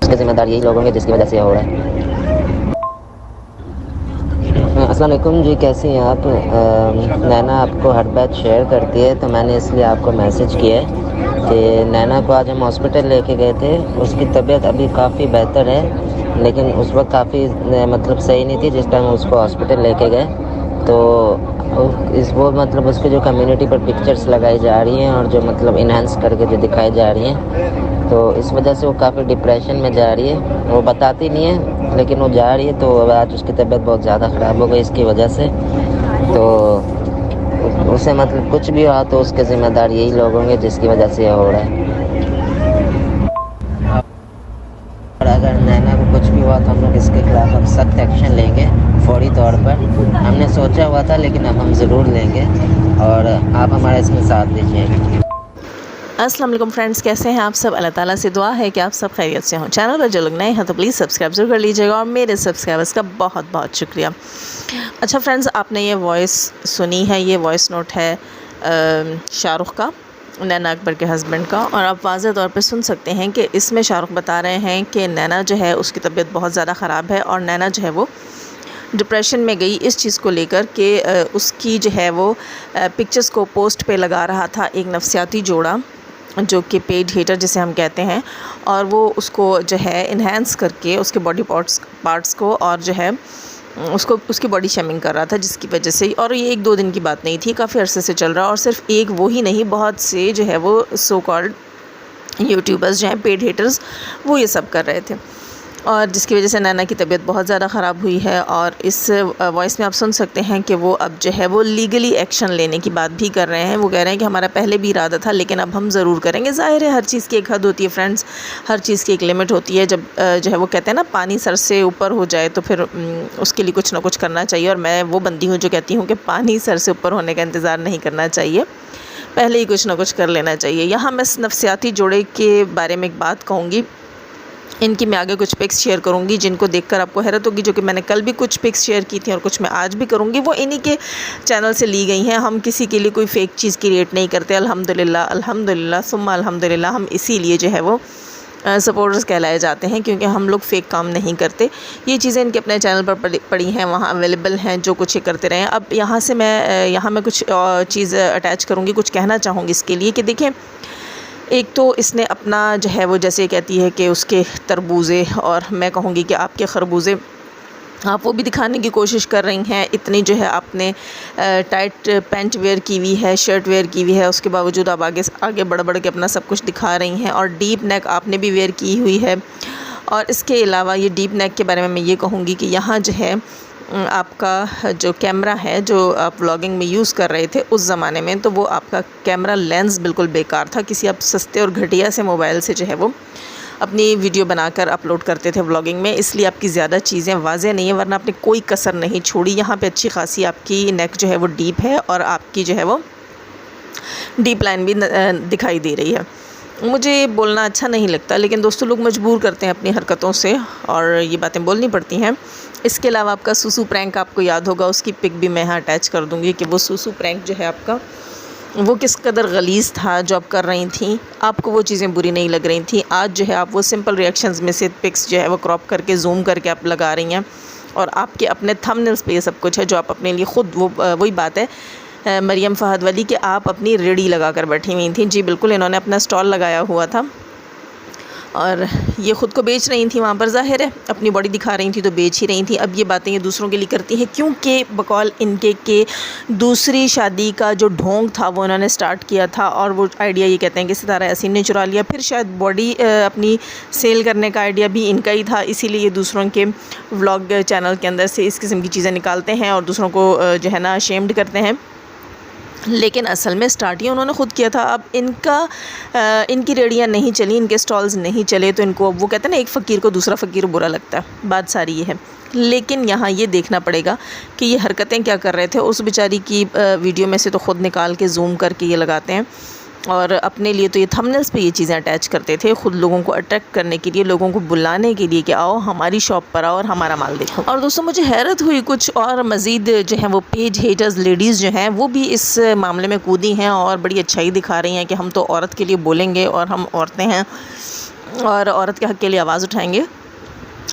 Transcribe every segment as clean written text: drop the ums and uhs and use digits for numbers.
उसके ज़िम्मेदार यही लोग होंगे जिसकी वजह से ये हो रहा है। अस्सलाम वालेकुम जी, कैसी हैं आप? नैना आपको हर बात शेयर करती है, तो मैंने इसलिए आपको मैसेज किया है कि नैना को आज हम हॉस्पिटल लेके गए थे। उसकी तबीयत अभी काफ़ी बेहतर है, लेकिन उस वक्त काफ़ी मतलब सही नहीं थी जिस टाइम उसको हॉस्पिटल लेके गए। तो वो मतलब उसके जो कम्युनिटी पर पिक्चर्स लगाई जा रही हैं और जो मतलब इन्हांस करके जो दिखाई जा रही हैं, तो इस वजह से वो काफ़ी डिप्रेशन में जा रही है। वो बताती नहीं है लेकिन वो जा रही है। तो आज उसकी तबीयत बहुत ज़्यादा ख़राब हो गई इसकी वजह से। तो उसे मतलब कुछ भी हुआ तो उसके ज़िम्मेदार यही लोग होंगे जिसकी वजह से ये हो रहा है। और अगर नैना को कुछ भी हुआ तो हम लोग इसके खिलाफ अब सख्त एक्शन लेंगे फौरी तौर पर। हमने सोचा हुआ था लेकिन अब हम ज़रूर लेंगे और आप हमारा इसमें साथ दीजिए। अस्सलाम वालेकुम फ्रेंड्स, कैसे हैं आप सब? अल्लाह ताला से दुआ है कि आप सब खैरियत से हों। चैनल पर जो लोग नए हैं तो प्लीज़ सब्सक्राइब ज़रूर कर लीजिएगा और मेरे सब्सक्राइबर्स का बहुत बहुत शुक्रिया। अच्छा फ्रेंड्स, आपने ये वॉइस सुनी है, ये वॉइस नोट है शाहरुख़ का, नैना अकबर के हस्बैंड का। और आप वाज़ेह तौर पे सुन सकते हैं कि इसमें शाहरुख़ बता रहे हैं कि नैना जो है उसकी तबीयत बहुत ज़्यादा ख़राब है और नैना जो है वो डिप्रेशन में गई इस चीज़ को लेकर कि उसकी जो है वो पिक्चर्स को पोस्ट पे लगा रहा था एक नफसियाती जोड़ा जो कि पेड हेटर जिसे हम कहते हैं, और वो उसको जो है इन्हेंस करके उसके बॉडी पार्ट्स को और जो है उसको उसकी बॉडी शेमिंग कर रहा था, जिसकी वजह से, और ये एक दो दिन की बात नहीं थी, काफ़ी अरसे से चल रहा। और सिर्फ एक वो ही नहीं, बहुत से जो है वो सो कॉल्ड यूट्यूबर्स जो हैं पेड हेटर्स वो ये सब कर रहे थे, और जिसकी वजह से नैना की तबीयत बहुत ज़्यादा ख़राब हुई है। और इस वॉइस में आप सुन सकते हैं कि वो अब जो है वो लीगली एक्शन लेने की बात भी कर रहे हैं। वो कह रहे हैं कि हमारा पहले भी इरादा था लेकिन अब हम ज़रूर करेंगे। ज़ाहिर है हर चीज़ की एक हद होती है फ्रेंड्स, हर चीज़ की एक लिमिट होती है। जब जो है वो कहते हैं ना पानी सर से ऊपर हो जाए तो फिर उसके लिए कुछ ना कुछ करना चाहिए। और मैं वो बंदी हूँ जो कहती हूँ कि पानी सर से ऊपर होने का इंतज़ार नहीं करना चाहिए, पहले ही कुछ ना कुछ कर लेना चाहिए। यहाँ मैं नफसियाती जोड़े के बारे में एक बात कहूँगी। इनकी मैं आगे कुछ पिक्स शेयर करूँगी जिनको देखकर आपको हैरत होगी, जो कि मैंने कल भी कुछ पिक्स शेयर की थी और कुछ मैं आज भी करूँगी। वो इन्हीं के चैनल से ली गई हैं। हम किसी के लिए कोई फ़ेक चीज़ क्रिएट नहीं करते, अल्हम्दुलिल्लाह अल्हम्दुलिल्लाह सुम्मा अल्हम्दुलिल्लाह। हम इसीलिए जो है वो सपोर्टर्स कहलाए जाते हैं, क्योंकि हम लोग फ़ेक काम नहीं करते। ये चीज़ें इनके अपने चैनल पर पड़ी हैं, वहाँ अवेलेबल हैं, जो कुछ ये करते रहे हैं। अब यहाँ से मैं कुछ चीज़ अटैच करूँगी, कुछ कहना चाहूँगी इसके लिए कि देखें, एक तो इसने अपना जो है वो जैसे कहती है कि उसके तरबूजे, और मैं कहूँगी कि आपके खरबूजे, आप वो भी दिखाने की कोशिश कर रही हैं। इतनी जो है आपने टाइट पैंट वेयर की हुई है, शर्ट वेयर की हुई है, उसके बावजूद आप आगे बढ़ बढ़ के अपना सब कुछ दिखा रही हैं। और डीप नेक आपने भी वेयर की हुई है। और इसके अलावा ये डीप नेक के बारे में मैं ये कहूँगी कि यहाँ जो है आपका जो कैमरा है जो आप व्लॉगिंग में यूज़ कर रहे थे उस ज़माने में, तो वो आपका कैमरा लेंस बिल्कुल बेकार था। किसी आप सस्ते और घटिया से मोबाइल से जो है वो अपनी वीडियो बनाकर अपलोड करते थे व्लॉगिंग में, इसलिए आपकी ज़्यादा चीज़ें वाज़ेह नहीं है, वरना आपने कोई कसर नहीं छोड़ी। यहाँ पे अच्छी खासी आपकी नेक जो है वो डीप है और आपकी जो है वो डीप लाइन भी दिखाई दे रही है। मुझे बोलना अच्छा नहीं लगता, लेकिन दोस्तों लोग मजबूर करते हैं अपनी हरकतों से और ये बातें बोलनी पड़ती हैं। इसके अलावा आपका सुसु प्रैंक आपको याद होगा, उसकी पिक भी मैं यहाँ अटैच कर दूँगी कि वो सुसु प्रैंक जो है आपका वो किस कदर गलीज़ था जो आप कर रही थी। आपको वो चीज़ें बुरी नहीं लग रही थी। आज जो है आप वो सिंपल रिएक्शंस में से पिक्स जो है वो क्रॉप करके जूम करके आप लगा रही हैं, और आपके अपने थंबनेल्स पे ये सब कुछ है जो आप अपने लिए ख़ुद वही बात है मरियम फ़हद वाली कि आप अपनी रेडी लगा कर बैठी हुई थी। जी बिल्कुल, इन्होंने अपना स्टॉल लगाया हुआ था और ये ख़ुद को बेच रही थी वहाँ पर। ज़ाहिर है अपनी बॉडी दिखा रही थी तो बेच ही रही थी। अब ये बातें ये दूसरों के लिए करती हैं क्योंकि बकौल इनके के दूसरी शादी का जो ढोंग था वो इन्होंने स्टार्ट किया था, और वो आइडिया ये कहते हैं कि सितारा यासीन ने चुरा लिया। फिर शायद बॉडी अपनी सेल करने का आइडिया भी इनका ही था, इसीलिए ये दूसरों के व्लॉग चैनल के अंदर से इस किस्म की चीज़ें निकालते हैं और दूसरों को जो है ना अशेम्ड करते हैं। लेकिन असल में स्टार्ट ही उन्होंने ख़ुद किया था। अब इनकी रेडियाँ नहीं चली, इनके स्टॉल्स नहीं चले, तो इनको अब वो कहते हैं ना एक फ़कीर को दूसरा फ़कीर बुरा लगता है, बात सारी ये है। लेकिन यहाँ ये देखना पड़ेगा कि ये हरकतें क्या कर रहे थे। उस बेचारी की वीडियो में से तो ख़ुद निकाल के जूम करके ये लगाते हैं, और अपने लिए तो ये थंबनेल्स पे ये चीज़ें अटैच करते थे ख़ुद लोगों को अट्रैक्ट करने के लिए, लोगों को बुलाने के लिए कि आओ हमारी शॉप पर आओ और हमारा माल देखो। और दोस्तों मुझे हैरत हुई, कुछ और मज़ीद जो हैं वो पेज हेटर्स लेडीज़ जो हैं वो भी इस मामले में कूदी हैं और बड़ी अच्छाई दिखा रही हैं कि हम तो औरत के लिए बोलेंगे और हम औरतें हैं, और औरत के हक़ के लिए आवाज़ उठाएंगे।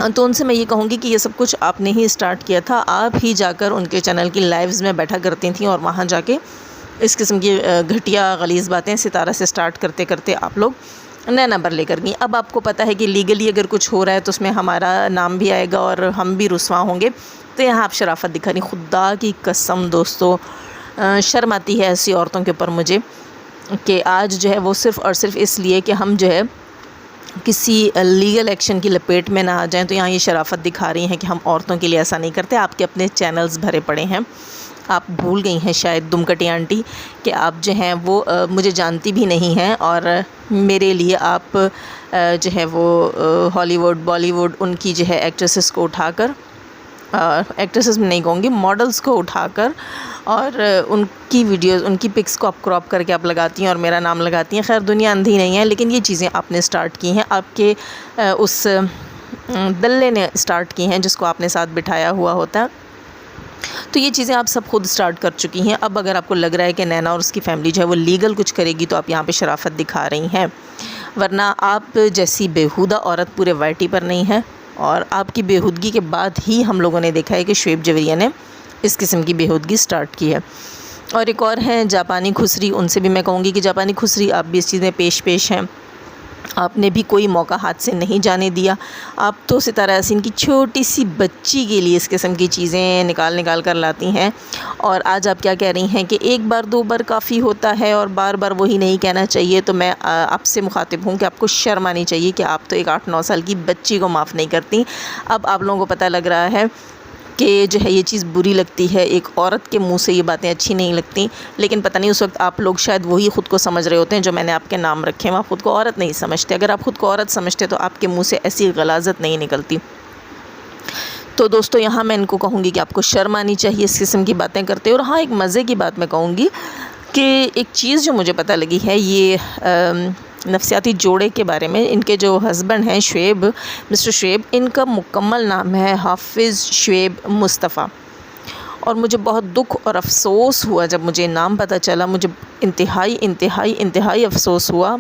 तो उनसे मैं ये कहूँगी कि ये सब कुछ आपने ही स्टार्ट किया था, आप ही जाकर उनके चैनल की लाइव्स में बैठा करती थी और वहाँ जाके इस किस्म की घटिया गलीज़ बातें सितारा से स्टार्ट करते करते आप लोग नए नंबर लेकर गई। अब आपको पता है कि लीगली अगर कुछ हो रहा है तो उसमें हमारा नाम भी आएगा और हम भी रुस्वा होंगे, तो यहाँ आप शराफत दिखा रही। खुदा की कसम दोस्तों, शर्म आती है ऐसी औरतों के ऊपर मुझे कि आज जो है वो सिर्फ़ और सिर्फ इसलिए कि हम जो है किसी लीगल एक्शन की लपेट में ना आ जाएं, तो यहाँ ये शराफत दिखा रही हैं कि हम औरतों के लिए ऐसा नहीं करते। आपके अपने चैनल्स भरे पड़े हैं, आप भूल गई हैं शायद दुमकटी आंटी कि आप जो हैं वो मुझे जानती भी नहीं हैं और मेरे लिए आप जो है वो हॉलीवुड बॉलीवुड उनकी जो है एक्ट्रेसेस को उठाकर, एक्ट्रेसेस में नहीं कहूँगी, मॉडल्स को उठाकर और उनकी वीडियोस उनकी पिक्स को आप क्रॉप करके आप लगाती हैं और मेरा नाम लगाती हैं। खैर दुनिया अंधी नहीं है, लेकिन ये चीज़ें आपने स्टार्ट की हैं, आपके उस दल्ले ने स्टार्ट की हैं जिसको आपने साथ बिठाया हुआ होता है। तो ये चीज़ें आप सब खुद स्टार्ट कर चुकी हैं। अब अगर आपको लग रहा है कि नैना और उसकी फ़ैमिली जो है वो लीगल कुछ करेगी, तो आप यहाँ पे शराफत दिखा रही हैं, वरना आप जैसी बेहुदा औरत पूरे वाईटी पर नहीं है। और आपकी बेहूदगी के बाद ही हम लोगों ने देखा है कि शुएब जवेरिया ने इस किस्म की बेहूदगी स्टार्ट की है। और एक और हैं जापानी खुसरी, उनसे भी मैं कहूँगी कि जापानी खुसरी आप भी इस चीज़ में पेश हैं। आपने भी कोई मौका हाथ से नहीं जाने दिया। आप तो सितारा यासीन की छोटी सी बच्ची के लिए इस किस्म की चीज़ें निकाल कर लाती हैं, और आज आप क्या कह रही हैं कि एक बार दो बार काफ़ी होता है और बार बार वही नहीं कहना चाहिए। तो मैं आपसे मुखातिब हूँ कि आपको शर्म आनी चाहिए कि आप तो एक 8-9 साल की बच्ची को माफ़ नहीं करती। अब आप लोगों को पता लग रहा है कि जो है ये चीज़ बुरी लगती है, एक औरत के मुंह से ये बातें अच्छी नहीं लगती, लेकिन पता नहीं उस वक्त आप लोग शायद वही ख़ुद को समझ रहे होते हैं जो मैंने आपके नाम रखे हैं। आप ख़ुद को औरत नहीं समझते। अगर आप ख़ुद को औरत समझते तो आपके मुंह से ऐसी गलाज़त नहीं निकलती। तो दोस्तों यहाँ मैं इनको कहूँगी कि आपको शर्म आनी चाहिए इस किस्म की बातें करते। और हाँ, एक मज़े की बात मैं कहूँगी कि एक चीज़ जो मुझे पता लगी है, ये नफसियाती जोड़े के बारे में। इनके जो हस्बैंड हैं शुएब, मिस्टर शुएब, इनका मुकम्मल नाम है हाफिज़ शुएब मुस्तफ़ा। और मुझे बहुत दुख और अफ़सोस हुआ जब मुझे नाम पता चला। मुझे इंतहाई अफ़सोस हुआ,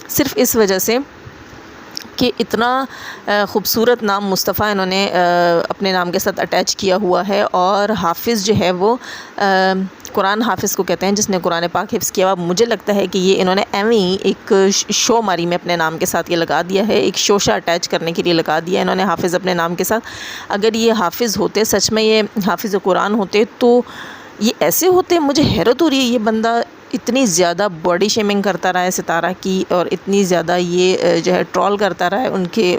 सिर्फ़ इस वजह से कि इतना ख़ूबसूरत नाम मुस्तफ़ा इन्होंने अपने नाम के साथ अटैच किया हुआ है। और हाफिज़ जो है वो कुरान हाफिज़ को कहते हैं, जिसने कुरान पाक हिफ्ज़ किया। अब मुझे लगता है कि ये इन्होंने एवं ही एक शो मारी में अपने नाम के साथ ये लगा दिया है, एक शोशा अटैच करने के लिए लगा दिया इन्होंने हाफिज़ अपने नाम के साथ। अगर ये हाफिज़ होते, सच में ये हाफिज़ कुरान होते, तो ये ऐसे होते। मुझे हैरत हो रही है, ये बंदा इतनी ज़्यादा बॉडी शेमिंग करता रहा है सितारा की, और इतनी ज़्यादा ये जो है ट्रोल करता रहा है उनके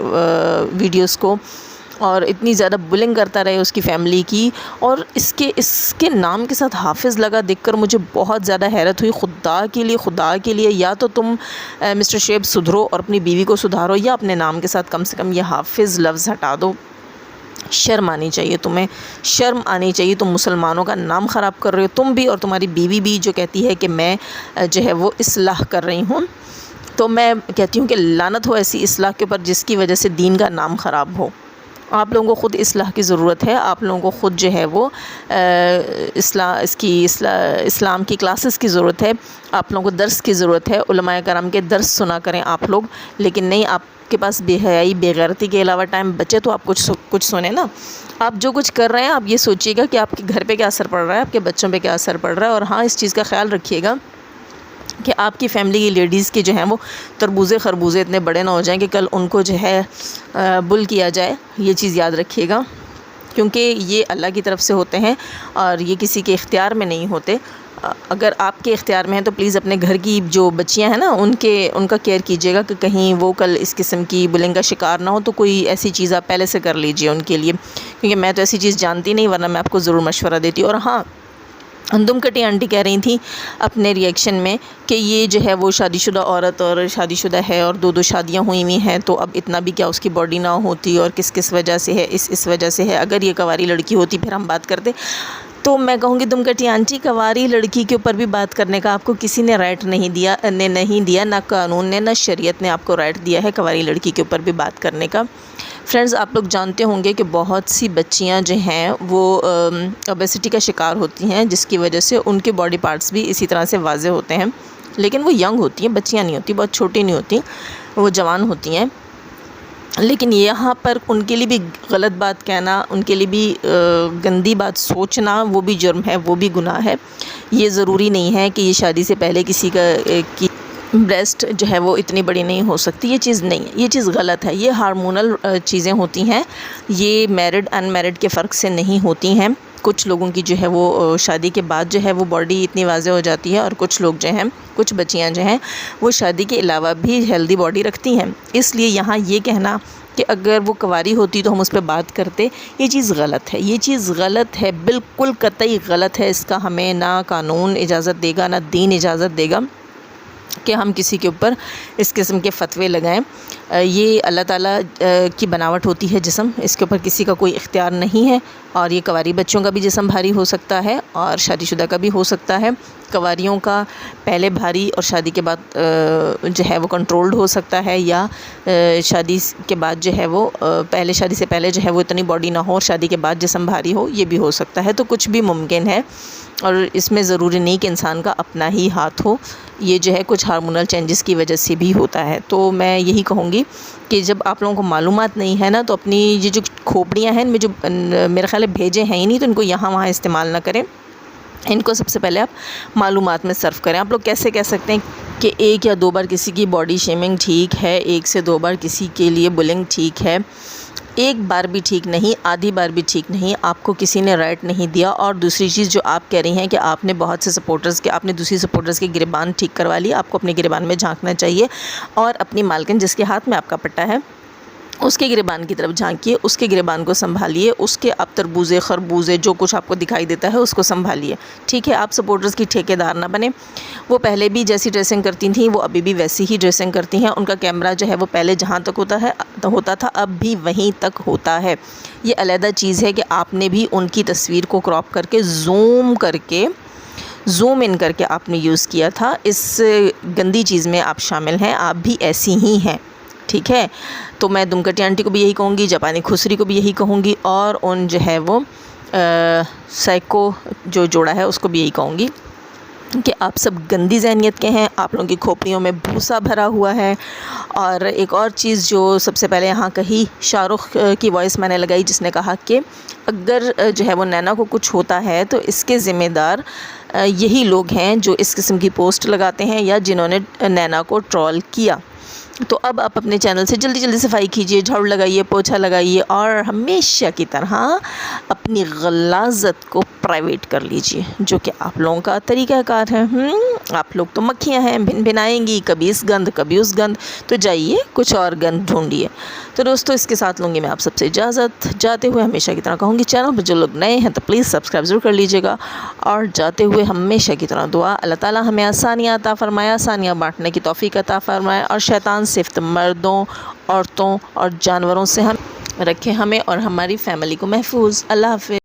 वीडियोस को, और इतनी ज़्यादा बुलिंग करता रहे उसकी फ़ैमिली की, और इसके नाम के साथ हाफिज़ लगा देखकर मुझे बहुत ज़्यादा हैरत हुई। खुदा के लिए या तो तुम मिस्टर शुएब सुधरो और अपनी बीवी को सुधारो, या अपने नाम के साथ कम से कम ये हाफिज़ लफ्ज़ हटा दो। शर्म आनी चाहिए तुम्हें, शर्म आनी चाहिए। तुम मुसलमानों का नाम ख़राब कर रहे हो, तुम भी और तुम्हारी बीवी भी, जो कहती है कि मैं जो है वो इस्लाह कर रही हूँ। तो मैं कहती हूँ कि लानत हो ऐसी इस्लाह के ऊपर जिसकी वजह से दीन का नाम ख़राब हो। आप लोगों को ख़ुद इस्लाह की ज़रूरत है। आप लोगों को ख़ुद जो है वो इस्लाम की क्लासेस की ज़रूरत है। आप लोगों को दर्स की ज़रूरत है। उलमाए करम के दर्स सुना करें आप लोग, लेकिन नहीं, आपके पास बेहयाई बेगैरती के अलावा टाइम बचे तो आप कुछ सुने ना। आप जो कुछ कर रहे हैं, आप ये सोचिएगा कि आपके घर पे क्या असर पड़ रहा है, आपके बच्चों पे क्या असर पड़ रहा है। और हाँ, इस चीज़ का ख्याल रखिएगा कि आपकी फ़ैमिली की लेडीज़ के जो हैं वो तरबूजे खरबूजे इतने बड़े ना हो जाएं कि कल उनको जो है बुल किया जाए। ये चीज़ याद रखिएगा, क्योंकि ये अल्लाह की तरफ से होते हैं और ये किसी के इख्तियार में नहीं होते। अगर आपके इख्तियार में है तो प्लीज़ अपने घर की जो बच्चियां हैं ना, उनका केयर कीजिएगा कि कहीं वो कल इस किस्म की बुलिंग का शिकार ना हो। तो कोई ऐसी चीज़ आप पहले से कर लीजिए उनके लिए, क्योंकि मैं तो ऐसी चीज़ जानती नहीं, वरना मैं आपको ज़रूर मशवरा देती। और हाँ, दुमकटी आंटी कह रही थी अपने रिएक्शन में कि ये जो है वो शादीशुदा औरत और शादीशुदा है और 2 शादियां हुई हुई हैं, तो अब इतना भी क्या उसकी बॉडी ना होती, और किस वजह से है, इस वजह से है। अगर ये कवारी लड़की होती फिर हम बात करते। तो मैं कहूँगी दुमकटी आंटी, कवारी लड़की के ऊपर भी बात करने का आपको किसी ने राइट नहीं दिया, ना कानून ने ना शरीयत ने आपको राइट दिया है कवारी लड़की के ऊपर भी बात करने का। फ्रेंड्स, आप लोग जानते होंगे कि बहुत सी बच्चियां जो हैं वो ओबेसिटी का शिकार होती हैं, जिसकी वजह से उनके बॉडी पार्ट्स भी इसी तरह से वाज़े होते हैं। लेकिन वो यंग होती हैं, बच्चियां नहीं होती, बहुत छोटी नहीं होती, वो जवान होती हैं, लेकिन यहाँ पर उनके लिए भी गलत बात कहना, उनके लिए भी गंदी बात सोचना, वो भी जुर्म है, वो भी गुनाह है। ये ज़रूरी नहीं है कि ये शादी से पहले किसी का की ब्रेस्ट जो है वो इतनी बड़ी नहीं हो सकती, ये चीज़ नहीं है, ये चीज़ गलत है। ये हार्मोनल चीज़ें होती हैं, ये मैरिड अनमैरिड के फ़र्क से नहीं होती हैं। कुछ लोगों की जो है वो शादी के बाद जो है वो बॉडी इतनी वाज़ेह हो जाती है, और कुछ लोग जो हैं, कुछ बच्चियां जो हैं वो शादी के अलावा भी हेल्दी बॉडी रखती हैं। इसलिए यहाँ ये कहना कि अगर वो कुंवारी होती तो हम उस पर बात करते, ये चीज़ गलत है, ये चीज़ गलत है, बिल्कुल कतई गलत है। इसका हमें ना कानून इजाज़त देगा, ना दीन इजाज़त देगा कि हम किसी के ऊपर इस किस्म के फ़तवे लगाएं। ये अल्लाह ताला की बनावट होती है जिस्म, इसके ऊपर किसी का कोई इख्तियार नहीं है। और ये कवारी बच्चों का भी जिस्म भारी हो सकता है और शादीशुदा का भी हो सकता है। कवारियों का पहले भारी और शादी के बाद जो है वो कंट्रोल्ड हो सकता है, या शादी के बाद जो है वो पहले शादी से पहले जो है वो इतनी बॉडी ना हो और शादी के बाद जिस्म भारी हो, ये भी हो सकता है। तो कुछ भी मुमकिन है, और इसमें ज़रूरी नहीं कि इंसान का अपना ही हाथ हो, ये जो है कुछ हार्मोनल चेंजेस की वजह से भी होता है। तो मैं यही कहूँगी कि जब आप लोगों को मालूमात नहीं है ना, तो अपनी ये जो खोपड़ियाँ हैं, इनमें जो मेरा ख़्याल है भेजे हैं ही नहीं, तो इनको यहाँ वहाँ इस्तेमाल ना करें। इनको सबसे पहले आप मालूमात में सर्व करें। आप लोग कैसे कह सकते हैं कि 1 या 2 बार किसी की बॉडी शेमिंग ठीक है, 1 से 2 बार किसी के लिए बुलिंग ठीक है, 1 बार भी ठीक नहीं, आधी बार भी ठीक नहीं, आपको किसी ने राइट नहीं दिया। और दूसरी चीज़ जो आप कह रही हैं कि आपने बहुत से सपोर्टर्स के, आपने दूसरी सपोर्टर्स के गिरबान ठीक करवा ली, आपको अपने गिरबान में झांकना चाहिए और अपनी मालकिन जिसके हाथ में आपका पट्टा है उसके गिरबान की तरफ झांकिए, उसके गिरबान को संभालिए, उसके आप तरबूजे खरबूजे जो कुछ आपको दिखाई देता है उसको संभालिए, ठीक है। आप सपोर्टर्स की ठेकेदार ना बने। वो पहले भी जैसी ड्रेसिंग करती थी वो अभी भी वैसी ही ड्रेसिंग करती हैं। उनका कैमरा जो है वो पहले जहाँ तक होता था अब भी वहीं तक होता है। ये अलहदा चीज़ है कि आपने भी उनकी तस्वीर को क्रॉप करके ज़ूम इन करके आपने यूज़ किया था। इस गंदी चीज़ में आप शामिल हैं, आप भी ऐसी ही हैं, ठीक है। तो मैं दुमकटी आंटी को भी यही कहूँगी, जापानी खुसरी को भी यही कहूँगी, और उन जो है वो साइको जो जोड़ा है उसको भी यही कहूँगी कि आप सब गंदी ज़हनियत के हैं, आप लोगों की खोपड़ियों में भूसा भरा हुआ है। और एक और चीज़ जो सबसे पहले यहाँ कही, शाहरुख की वॉइस मैंने लगाई जिसने कहा कि अगर जो है वो नैना को कुछ होता है तो इसके ज़िम्मेदार यही लोग हैं जो इस किस्म की पोस्ट लगाते हैं या जिन्होंने नैना को ट्रोल किया। तो अब आप अपने चैनल से जल्दी जल्दी सफाई कीजिए, झाड़ू लगाइए, पोछा लगाइए, और हमेशा की तरह अपनी गलाज़त को प्राइवेट कर लीजिए, जो कि आप लोगों का तरीक़ाकार है। आप लोग तो मक्खियाँ हैं, भिन भिनाएँगी, कभी इस गंद कभी उस गंद, तो जाइए कुछ और गंद ढूंढिए। तो दोस्तों, इसके साथ लूँगी मैं आप सबसे इजाज़त। जाते हुए हमेशा की तरह कहूँगी, चैनल पर जो लोग नए हैं तो प्लीज़ सब्सक्राइब ज़रूर कर लीजिएगा। और जाते हुए हमेशा की तरह दुआ, अल्लाह ताला हमें आसानियाँ अता फ़रमाए, आसानियाँ बाँटने की तौफ़ीक अता फ़रमाए, और शैतान सिफ्त मर्दों, औरतों और जानवरों से हम रखें, हमें और हमारी फ़ैमिली को महफूज। अल्लाह हाफ़िज़।